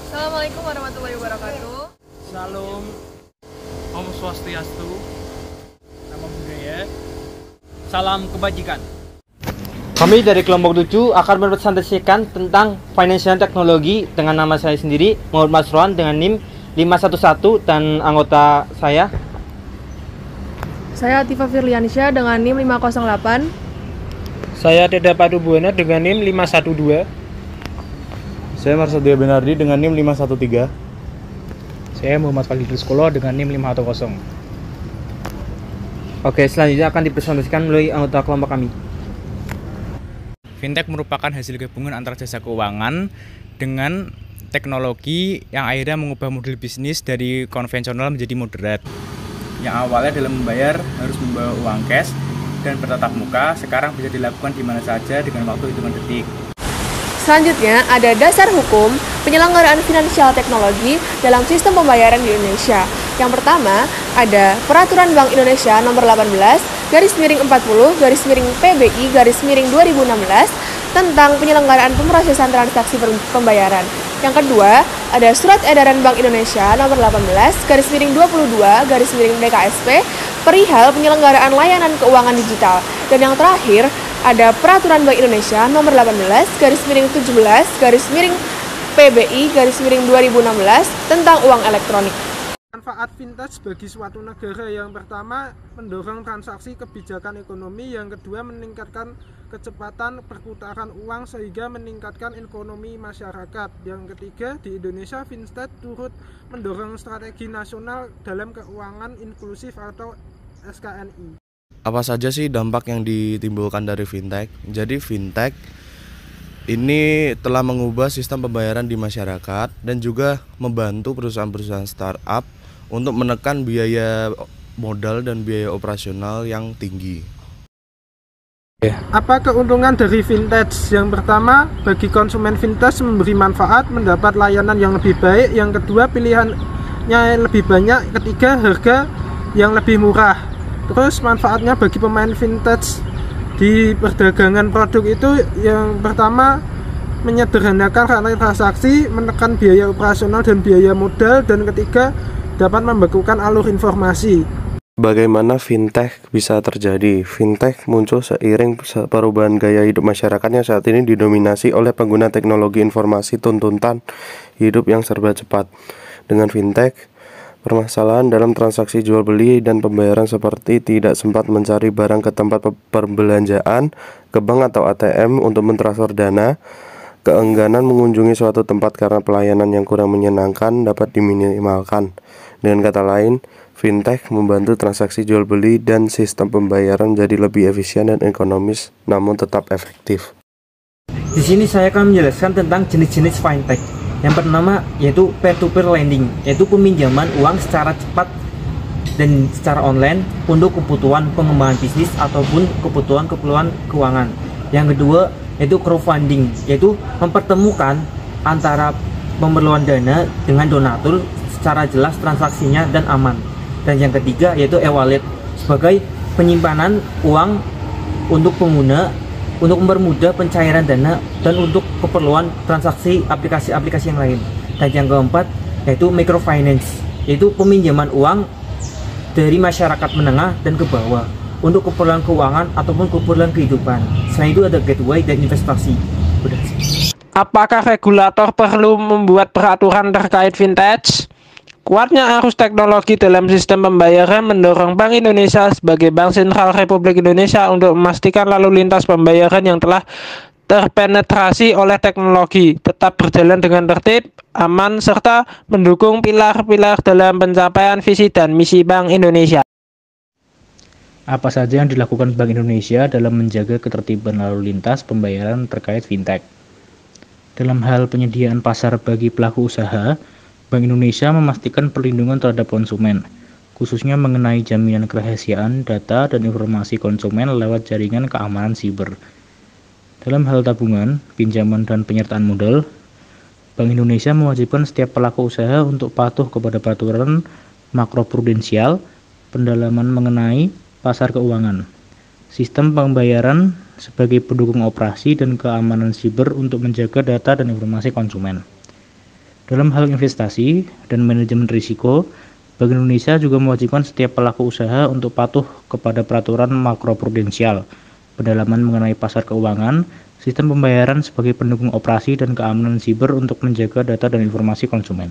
Assalamualaikum warahmatullahi wabarakatuh. Salam, Om Swastiastu, nama budaya, salam kebajikan. Kami dari kelompok 7 akan mempresentasikan tentang financial technology dengan nama saya sendiri, Muhammad Masrohan dengan NIM 511 dan anggota saya. Saya Atifa Firliansyah dengan NIM 508. Saya Teda Padubuana dengan NIM 512. Saya Marsadia Benardi dengan NIM 513. Saya Muhammad Fadil Skolo dengan NIM 510. Oke, selanjutnya akan dipresentasikan melalui anggota kelompok kami. Fintech merupakan hasil gabungan antara jasa keuangan dengan teknologi yang akhirnya mengubah model bisnis dari konvensional menjadi moderat. Yang awalnya dalam membayar harus membawa uang cash dan bertatap muka, sekarang bisa dilakukan di mana saja dengan waktu hitungan detik. Selanjutnya ada dasar hukum penyelenggaraan finansial teknologi dalam sistem pembayaran di Indonesia. Yang pertama ada Peraturan Bank Indonesia Nomor 18/40/PBI/2016 tentang penyelenggaraan pemrosesan transaksi pembayaran. Yang kedua ada Surat Edaran Bank Indonesia Nomor 18/22/DKSP perihal penyelenggaraan layanan keuangan digital. Dan yang terakhir ada Peraturan Bank Indonesia Nomor 18/17/PBI/2016 tentang uang elektronik. Manfaat fintech bagi suatu negara: yang pertama, mendorong transaksi kebijakan ekonomi. Yang kedua, meningkatkan kecepatan perputaran uang sehingga meningkatkan ekonomi masyarakat. Yang ketiga, di Indonesia fintech turut mendorong strategi nasional dalam keuangan inklusif atau SKNI. Apa saja sih dampak yang ditimbulkan dari fintech? Jadi fintech ini telah mengubah sistem pembayaran di masyarakat dan juga membantu perusahaan-perusahaan startup untuk menekan biaya modal dan biaya operasional yang tinggi. Apa keuntungan dari fintech? Yang pertama, bagi konsumen fintech memberi manfaat, mendapat layanan yang lebih baik. Yang kedua, pilihannya lebih banyak. Ketiga, harga yang lebih murah. Terus manfaatnya bagi pemain fintech di perdagangan produk itu yang pertama, menyederhanakan rantai transaksi, menekan biaya operasional dan biaya modal. Dan ketiga, dapat membekukan alur informasi. Bagaimana fintech bisa terjadi? Fintech muncul seiring perubahan gaya hidup masyarakatnya saat ini didominasi oleh pengguna teknologi informasi tuntutan hidup yang serba cepat. Dengan fintech, permasalahan dalam transaksi jual beli dan pembayaran seperti tidak sempat mencari barang ke tempat perbelanjaan, ke bank atau ATM untuk mentransfer dana, keengganan mengunjungi suatu tempat karena pelayanan yang kurang menyenangkan dapat diminimalkan. Dengan kata lain, fintech membantu transaksi jual beli dan sistem pembayaran jadi lebih efisien dan ekonomis, namun tetap efektif. Di sini saya akan menjelaskan tentang jenis-jenis fintech. Yang pertama yaitu peer-to-peer lending, yaitu peminjaman uang secara cepat dan secara online untuk kebutuhan pengembangan bisnis ataupun kebutuhan keuangan. Yang kedua yaitu crowdfunding, yaitu mempertemukan antara pemerluan dana dengan donatur secara jelas transaksinya dan aman. Dan yang ketiga yaitu e-wallet sebagai penyimpanan uang untuk pengguna untuk mempermudah pencairan dana dan untuk keperluan transaksi aplikasi-aplikasi yang lain. Dan yang keempat yaitu microfinance, yaitu peminjaman uang dari masyarakat menengah dan ke bawah untuk keperluan keuangan ataupun keperluan kehidupan. Selain itu ada gateway dan investasi. Udah. Apakah regulator perlu membuat peraturan terkait fintech? Kuatnya arus teknologi dalam sistem pembayaran mendorong Bank Indonesia sebagai Bank Sentral Republik Indonesia untuk memastikan lalu lintas pembayaran yang telah terpenetrasi oleh teknologi tetap berjalan dengan tertib, aman, serta mendukung pilar-pilar dalam pencapaian visi dan misi Bank Indonesia. Apa saja yang dilakukan Bank Indonesia dalam menjaga ketertiban lalu lintas pembayaran terkait fintech? Dalam hal penyediaan pasar bagi pelaku usaha, Bank Indonesia memastikan perlindungan terhadap konsumen, khususnya mengenai jaminan kerahasiaan data dan informasi konsumen lewat jaringan keamanan siber. Dalam hal tabungan, pinjaman, dan penyertaan modal, Bank Indonesia mewajibkan setiap pelaku usaha untuk patuh kepada peraturan makroprudensial, pendalaman mengenai pasar keuangan, sistem pembayaran sebagai pendukung operasi dan keamanan siber untuk menjaga data dan informasi konsumen. Dalam hal investasi dan manajemen risiko, Bank Indonesia juga mewajibkan setiap pelaku usaha untuk patuh kepada peraturan makroprudensial, pendalaman mengenai pasar keuangan, sistem pembayaran sebagai pendukung operasi dan keamanan siber untuk menjaga data dan informasi konsumen.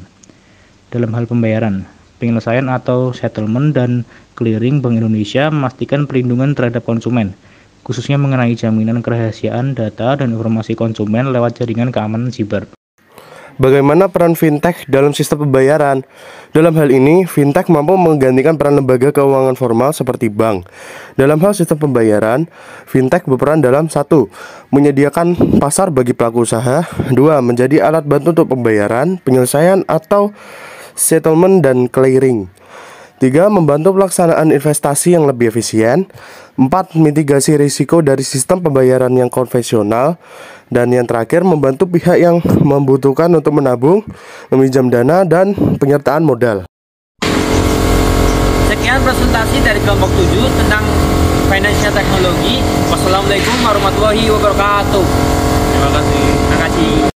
Dalam hal pembayaran, penyelesaian atau settlement dan clearing Bank Indonesia memastikan perlindungan terhadap konsumen, khususnya mengenai jaminan kerahasiaan data dan informasi konsumen lewat jaringan keamanan siber. Bagaimana peran fintech dalam sistem pembayaran? Dalam hal ini, fintech mampu menggantikan peran lembaga keuangan formal seperti bank. Dalam hal sistem pembayaran, fintech berperan dalam 1. Menyediakan pasar bagi pelaku usaha. 2. Menjadi alat bantu untuk pembayaran, penyelesaian atau settlement dan clearing. 3. Membantu pelaksanaan investasi yang lebih efisien. 4. Mitigasi risiko dari sistem pembayaran yang konvensional. Dan yang terakhir, membantu pihak yang membutuhkan untuk menabung, meminjam dana, dan penyertaan modal. Sekian presentasi dari kelompok 7 tentang financial technology. Wassalamualaikum warahmatullahi wabarakatuh. Terima kasih.